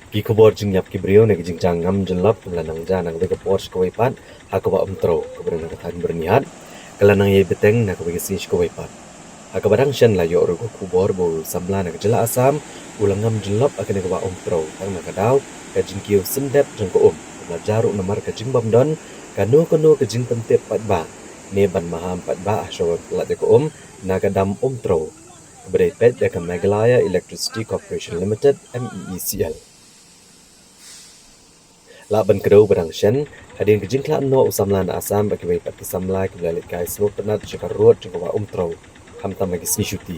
Ki kubor jing yap ki brio ne jing jang ngam jelap kelanang ja nang bega pors ko wepat ha ko ba umtro ko beren ka tan berniat kelanang ye beteng na ko bega sis ko wepat ha ka barang shen la yo ro ko kubor bo samla na jela asam ulang ngam jelap akan ka ba umtro tang na ka daw ka jing kiu sendep jang ko na jaru na mar ka jing bam don ka no ka jing pentep pat ba ne ban maham pat ba so la de ko na ka dam umtro Bere pet ya ka Meghalaya Electricity Corporation Limited MEECL Laban kerau barang shen, hadin kejing kla no usamlan asam bagi wei pat kesamla kiblalit kai semua penat cakar ruat jengkawa umtrau. Ham tam lagi sni syuti.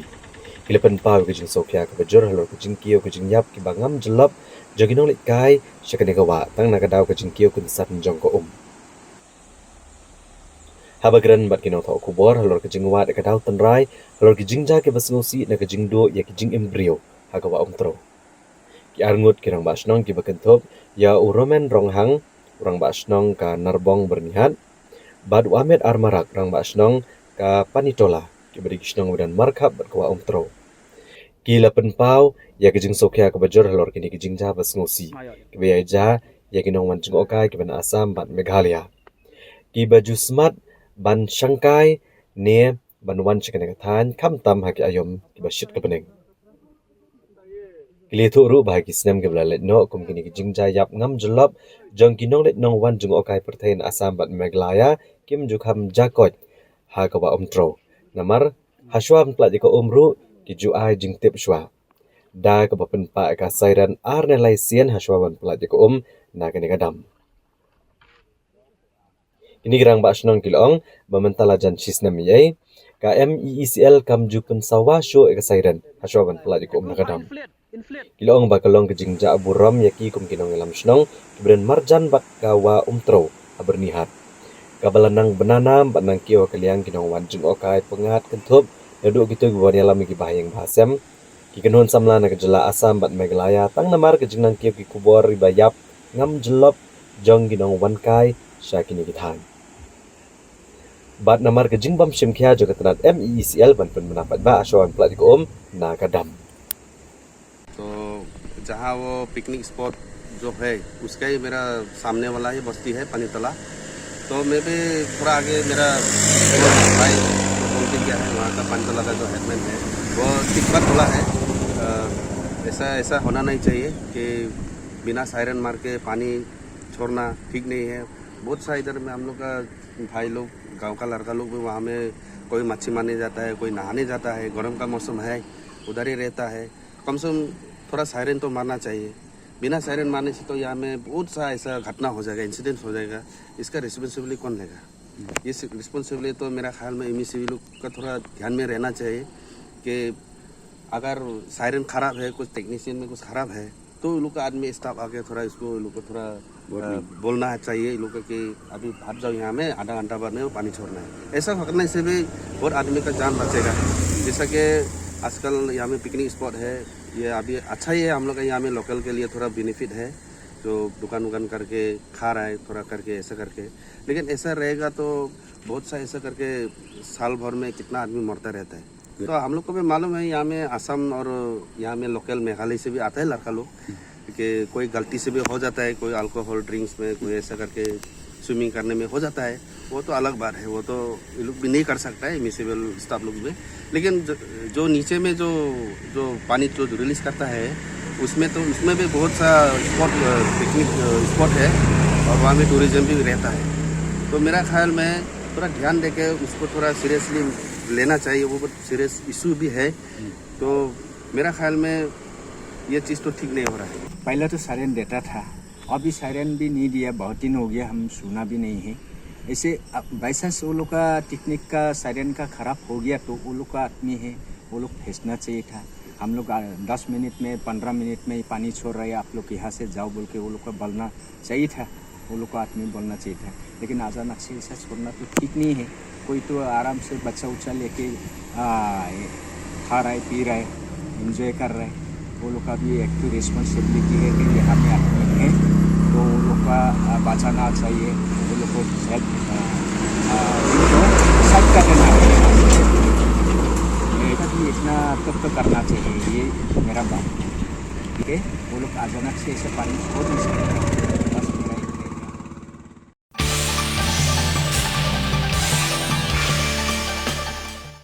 Kilepan pau kejing sokya ke bajur halor kejing kio kejing yap ki bangam jelap jaginong lit kai syakane kawa tang nakadaw kejing kio kun sat njong ko Habagran bat kinong tau kubor halor kejing wat kadaw tenrai halor kejing ja ke basngosi na kejing do ya kejing embryo hakawa umtrau. Ki arngut kirang basnong ki bakentop ya uromen ronghang urang basnong ka narbong bernihat bad wamet armarak rang basnong ka panitola ki beri kisnong udan markap berkwa umtro ki lapen pau ya kijing sokya ka bajor halor kini kijing ja basngosi ki beya ja ya kinong wancung okai ki ban asam ban meghalaya ki baju smart ban shangkai ne ban wan chikane ka than kam tam ha ki ayom ki bashit ka beneng Kilithu ru bahagi senam ke belalet no kum kini kijing jayap ngam jelap jong kinong let nong wan jung okai pertain asam bat Meghalaya kim jukham jakot ha ka ba omtro namar haswam pla jiko umru ki ju ai jing tip shwa da ka ba pen pa ka sairan ar ne lai sien haswawan pla jiko na kene kadam ini gerang ba shnong kilong ba mentala jan shisnam yai ka MEECL kam ju pen sawa show ka sairan haswawan pla jiko na kadam Kilong bakalong kejing ja aburam yaki kum kinong elam shnong kibren marjan bak kawa umtro abernihat kabalanang benanam banang kio kaliang kinong wanjung okai pengat kentup yadu gitu gwan yalam ki bahayang bahasem ki kenon samla na kejela asam bat Meghalaya tang namar kejing nang kio ki kubor ribayap ngam jelop jong kinong wankai syakini kithan bat namar kejing bam shimkya jogatanat MEECL ban pen menapat ba asyawan plat ko na kadam तो जहाँ वो picnic spot जो है उसका ही मेरा सामने वाला ही बस्ती है पानीतला तो मैं भी थोड़ा आगे मेरा भाई बोलते क्या है वहाँ का पानीतला का जो हेडमैन है वो ठीक बात बोला है ऐसा होना नहीं चाहिए कि बिना सायरन मार के पानी छोड़ना ठीक नहीं है बहुत सा इधर में हम लोग का भाई लोग गांव का लड़का लोग भी वहाँ में कोई मच्छी मारने जाता है कोई नहाने जाता है गर्म का मौसम है उधर ही रहता है कम से कम थोड़ा सायरन तो मारना चाहिए बिना सायरन मारने से तो यहाँ में बहुत सा ऐसा घटना हो जाएगा इंसिडेंट हो जाएगा इसका रिस्पॉन्सिबिलिटी कौन लेगा ये रिस्पॉन्सिबिलिटी तो मेरा ख्याल में MEECL लोग का थोड़ा ध्यान में रहना चाहिए कि अगर सायरन ख़राब है कुछ टेक्नीशियन में कुछ ख़राब है तो लोग का आदमी स्टाफ आके थोड़ा इसको लोग को थोड़ा बोलना चाहिए लोग कि अभी भाग जाओ यहाँ में आधा घंटा बाद में पानी छोड़ना है ऐसा करने से भी और आदमी का जान बचेगा जैसा कि आजकल यहाँ में पिकनिक स्पॉट है ये अभी अच्छा ही है हम लोग का यहाँ में लोकल के लिए थोड़ा बेनिफिट है जो दुकान वुकान करके खा रहा है थोड़ा करके ऐसा करके लेकिन ऐसा रहेगा तो बहुत सा ऐसा करके साल भर में कितना आदमी मरता रहता है तो हम लोग को भी मालूम है यहाँ में असम और यहाँ में लोकल मेघालय से भी आता है लड़का लोग कि कोई गलती से भी हो जाता है कोई अल्कोहल ड्रिंक्स में कोई ऐसा करके स्विमिंग करने में हो जाता है वो तो अलग बात है वो तो ये लोग भी नहीं कर सकता है MEECL स्टाफ लोग भी लेकिन जो नीचे में जो पानी जो रिलीज करता है उसमें भी बहुत सा स्पॉट पिकनिक स्पॉट है और वहाँ में टूरिज्म भी रहता है तो मेरा ख्याल में थोड़ा ध्यान देके उसको थोड़ा सीरियसली लेना चाहिए वो बहुत सीरियस इशू भी है तो मेरा ख्याल में ये चीज़ तो ठीक नहीं हो रहा है पहले तो सायरन देता था अभी सायरन भी नहीं दिया बहुत दिन हो गया हम सुना भी नहीं है ऐसे बाई चांस वो लोग का टेक्निक का सायरन का ख़राब हो गया तो वो लोग का आदमी है वो लोग भेजना चाहिए था हम लोग 10 मिनट में 15 मिनट में पानी छोड़ रहे हैं आप लोग यहाँ से जाओ बोल के वो लोग का बोलना चाहिए था वो लोग का आदमी बोलना चाहिए था लेकिन अचानक से ऐसा छोड़ना तो ठीक नहीं है कोई तो आराम से बच्चा उच्चा लेके खा रहा है पी रहा है इंजॉय कर रहा है वो लोग का भी एक तो रिस्पॉन्सिबिलिटी है कि यहाँ में आदमी है तो वो लोग का बचाना चाहिए वो लोग को साइड कर देना है इतना तब तो करना चाहिए ये मेरा बात ठीक है, वो लोग अचानक से ऐसे पानी छोड़ नहीं सकते।